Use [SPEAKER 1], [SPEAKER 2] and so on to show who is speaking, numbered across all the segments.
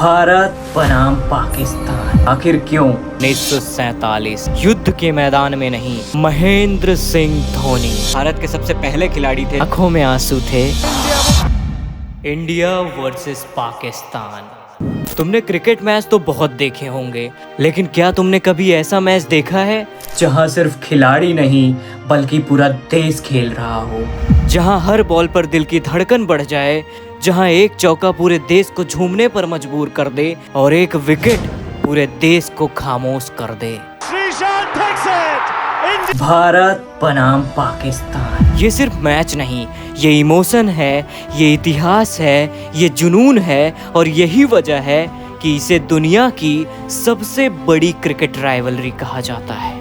[SPEAKER 1] भारत बनाम पाकिस्तान, आखिर क्यों? 1947 युद्ध के मैदान में नहीं, महेंद्र सिंह धोनी भारत के सबसे पहले खिलाड़ी थे। आंखों में आंसू थे। India versus Pakistan. तुमने क्रिकेट मैच तो बहुत देखे होंगे, लेकिन क्या तुमने कभी ऐसा मैच देखा है जहां सिर्फ खिलाड़ी नहीं बल्कि पूरा देश खेल रहा हो, जहां हर बॉल पर दिल की धड़कन बढ़ जाए, जहां एक चौका पूरे देश को झूमने पर मजबूर कर दे और एक विकेट पूरे देश को खामोश कर दे? भारत बनाम पाकिस्तान। ये सिर्फ मैच नहीं, ये इमोशन है, ये इतिहास है, ये जुनून है और यही वजह है कि इसे दुनिया की सबसे बड़ी क्रिकेट राइवलरी कहा जाता है।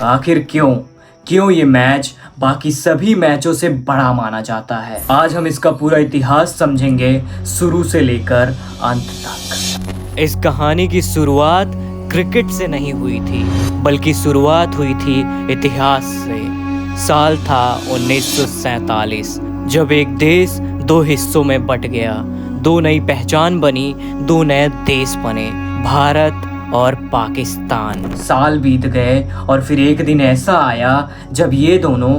[SPEAKER 1] आखिर क्यों ये मैच बाकी सभी मैचों से बड़ा माना जाता है? आज हम इसका पूरा इतिहास समझेंगे, शुरू से लेकर अंत तक। इस कहानी की शुरुआत क्रिकेट से नहीं हुई थी, बल्कि शुरुआत हुई थी इतिहास से। साल था 1947, जब एक देश दो हिस्सों में बट गया, दो नई पहचान बनी, दो नए देश बने, भारत और पाकिस्तान। साल बीत गए और फिर एक दिन ऐसा आया जब ये दोनों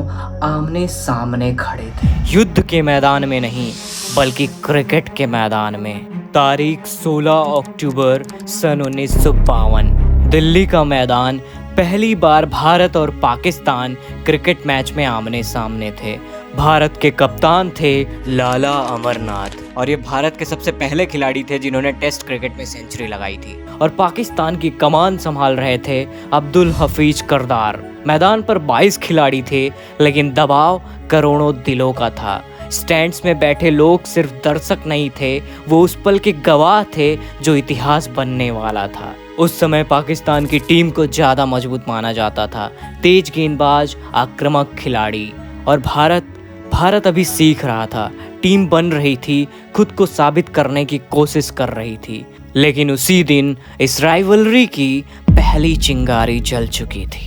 [SPEAKER 1] आमने सामने खड़े थे। युद्ध के मैदान में नहीं, बल्कि क्रिकेट के मैदान में। तारीख 16 अक्टूबर सन 1952। दिल्ली का मैदान। पहली बार भारत और पाकिस्तान क्रिकेट मैच में आमने सामने थे। भारत के कप्तान थे लाला अमरनाथ और ये भारत के सबसे पहले खिलाड़ी थे जिन्होंने टेस्ट क्रिकेट में सेंचुरी लगाई थी। और पाकिस्तान की कमान संभाल रहे थे अब्दुल हफीज करदार। मैदान पर 22 खिलाड़ी थे, लेकिन दबाव करोड़ों दिलों का था। स्टैंड्स में बैठे लोग सिर्फ दर्शक नहीं थे, वो उस पल के गवाह थे जो इतिहास बनने वाला था। उस समय पाकिस्तान की टीम को ज़्यादा मजबूत माना जाता था, तेज गेंदबाज, आक्रामक खिलाड़ी। और भारत अभी सीख रहा था, टीम बन रही थी, खुद को साबित करने की कोशिश कर रही थी। लेकिन उसी दिन इस राइवलरी की पहली चिंगारी जल चुकी थी।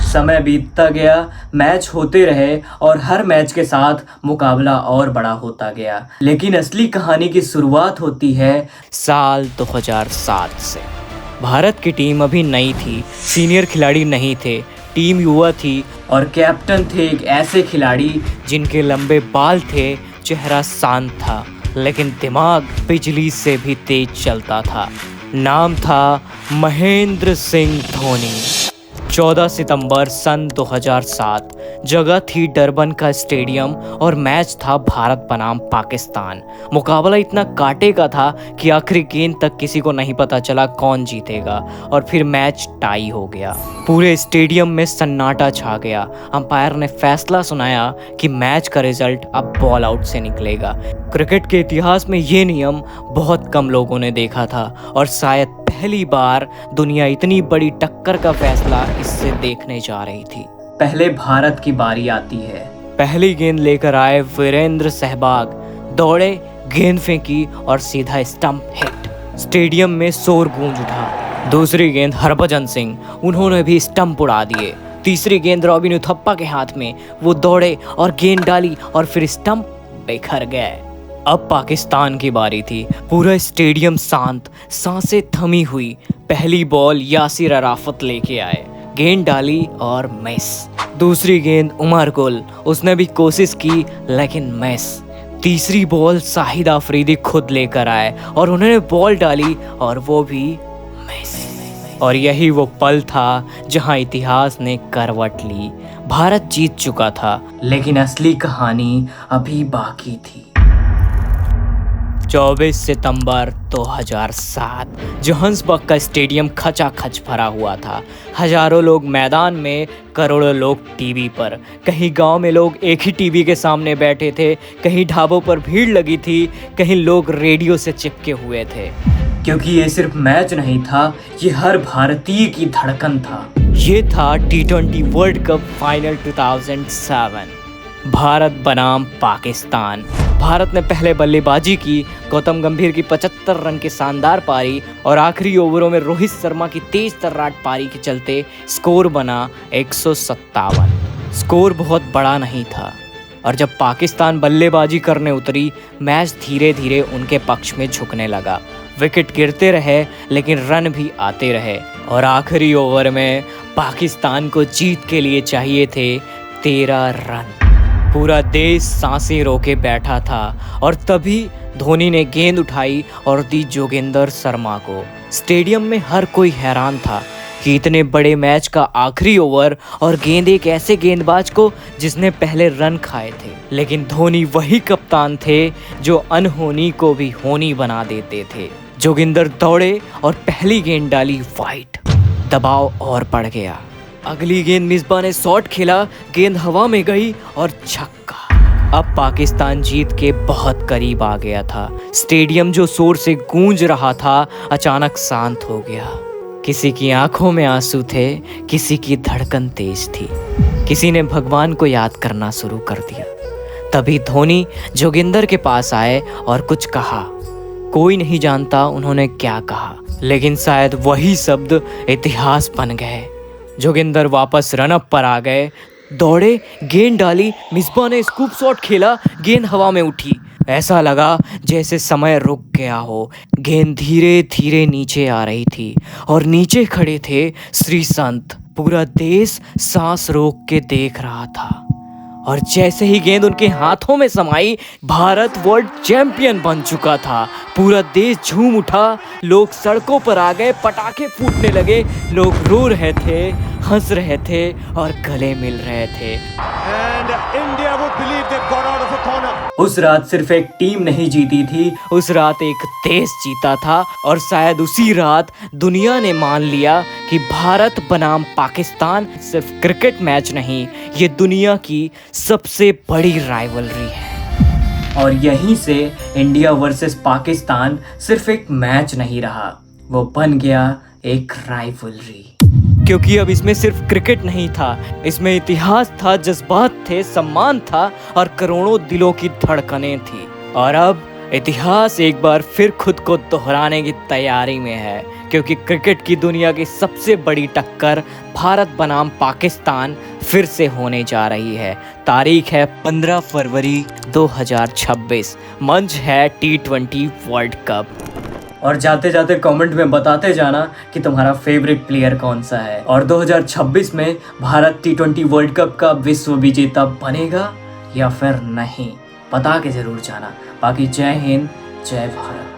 [SPEAKER 1] समय बीतता गया, मैच होते रहे और हर मैच के साथ मुकाबला और बड़ा होता गया। लेकिन असली कहानी की शुरुआत होती है साल 2007 से। भारत की टीम अभी नई थी, सीनियर खिलाड़ी नहीं थे, टीम युवा थी और कैप्टन थे एक ऐसे खिलाड़ी जिनके लंबे बाल थे, चेहरा शांत था, लेकिन दिमाग बिजली से भी तेज चलता था। नाम था महेंद्र सिंह धोनी। 14 सितंबर सन 2007। जगह थी डरबन का स्टेडियम और मैच था भारत बनाम पाकिस्तान। मुकाबला इतना कांटे का था कि आखिरी गेंद तक किसी को नहीं पता चला कौन जीतेगा और फिर मैच टाई हो गया। पूरे स्टेडियम में सन्नाटा छा गया। अंपायर ने फैसला सुनाया कि मैच का रिजल्ट अब बॉल आउट से निकलेगा। क्रिकेट के इतिहास में ये नियम बहुत कम लोगों ने देखा था और शायद पहली बार दुनिया इतनी बड़ी टक्कर का फैसला इससे देखने जा रही थी। पहले भारत की बारी आती है। पहली गेंद लेकर आए वीरेंद्र सहवाग, दौड़े, गेंद फेंकी और सीधा स्टंप हिट। स्टेडियम में शोर गूंज उठा। दूसरी गेंद हरभजन सिंह, उन्होंने भी स्टंप उड़ा दिए। तीसरी गेंद रॉबिन उथप्पा के हाथ में, वो दौड़े और गेंद डाली और फिर स्टंप बिखर गए। अब पाकिस्तान की बारी थी। पूरा स्टेडियम शांत, सांसें थमी हुई। पहली बॉल यासिर अराफत लेके आए, गेंद डाली और मिस। दूसरी गेंद उमर गुल, उसने भी कोशिश की लेकिन मिस। तीसरी बॉल शाहिद अफरीदी खुद लेकर आए और उन्होंने बॉल डाली और वो भी मिस। और यही वो पल था जहां इतिहास ने करवट ली। भारत जीत चुका था, लेकिन असली कहानी अभी बाकी थी। 24 सितंबर 2007। जोहान्सबर्ग का स्टेडियम खचाखच भरा हुआ था। हजारों लोग मैदान में, करोड़ों लोग टीवी पर। कहीं गांव में लोग एक ही टीवी के सामने बैठे थे, कहीं ढाबों पर भीड़ लगी थी, कहीं लोग रेडियो से चिपके हुए थे। क्योंकि ये सिर्फ मैच नहीं था, ये हर भारतीय की धड़कन था। ये था T20 world cup final 2007। Bharat बनाम पाकिस्तान। भारत ने पहले बल्लेबाजी की। गौतम गंभीर की 75 रन की शानदार पारी और आखिरी ओवरों में रोहित शर्मा की तेज तर्राट पारी के चलते स्कोर बना 157। स्कोर बहुत बड़ा नहीं था। और जब पाकिस्तान बल्लेबाजी करने उतरी, मैच धीरे धीरे उनके पक्ष में झुकने लगा। विकेट गिरते रहे लेकिन रन भी आते रहे और आखिरी ओवर में पाकिस्तान को जीत के लिए चाहिए थे 13 रन। पूरा देश सांसें रोके बैठा था और तभी धोनी ने गेंद उठाई और दी जोगिंदर शर्मा को। स्टेडियम में हर कोई हैरान था कि इतने बड़े मैच का आखिरी ओवर और गेंद एक ऐसे गेंदबाज को जिसने पहले रन खाए थे। लेकिन धोनी वही कप्तान थे जो अनहोनी को भी होनी बना देते थे। जोगिंदर दौड़े और पहली गेंद डाली वाइड। दबाव और बढ़ गया। अगली गेंद मिसबा ने शॉट खेला, गेंद हवा में गई और छक्का। अब पाकिस्तान जीत के बहुत करीब आ गया था। स्टेडियम जो शोर से गूंज रहा था अचानक शांत हो गया। किसी की आंखों में आंसू थे, किसी की धड़कन तेज थी, किसी ने भगवान को याद करना शुरू कर दिया। तभी धोनी जोगिंदर के पास आए और कुछ कहा। कोई नहीं जानता उन्होंने क्या कहा, लेकिन शायद वही शब्द इतिहास बन गए। जोगिंदर वापस रनअप पर आ गए, दौड़े, गेंद डाली, मिसबा ने स्कूप शॉट खेला, गेंद हवा में उठी। ऐसा लगा जैसे समय रुक गया हो। गेंद धीरे धीरे नीचे आ रही थी और नीचे खड़े थे श्रीसंत। पूरा देश सांस रोक के देख रहा था और जैसे ही गेंद उनके हाथों में समाई, भारत वर्ल्ड चैंपियन बन चुका था। पूरा देश झूम उठा, लोग सड़कों पर आ गए, पटाखे फूटने लगे, लोग रो रहे थे, हंस रहे थे और गले मिल रहे थे। उस रात सिर्फ एक टीम नहीं जीती थी, उस रात एक देश जीता था और शायद उसी रात दुनिया ने मान लिया कि भारत बनाम पाकिस्तान सिर्फ क्रिकेट मैच नहीं, ये दुनिया की सबसे बड़ी राइवलरी है। और यहीं से इंडिया वर्सेस पाकिस्तान सिर्फ एक मैच नहीं रहा, वो बन गया एक राइवलरी। क्योंकि अब इसमें सिर्फ क्रिकेट नहीं था, इसमें इतिहास था, जज्बात थे, सम्मान था और करोड़ों दिलों की धड़कनें थी। और अब इतिहास एक बार फिर खुद को दोहराने की तैयारी में है, क्योंकि क्रिकेट की दुनिया की सबसे बड़ी टक्कर भारत बनाम पाकिस्तान फिर से होने जा रही है। तारीख है 15 फरवरी 2026। मंच है T20 वर्ल्ड कप। और जाते जाते कमेंट में बताते जाना कि तुम्हारा फेवरेट प्लेयर कौन सा है और 2026 में भारत T20 वर्ल्ड कप का विश्व विजेता बनेगा या फिर नहीं, बता के जरूर जाना। बाकी जय हिंद, जय भारत।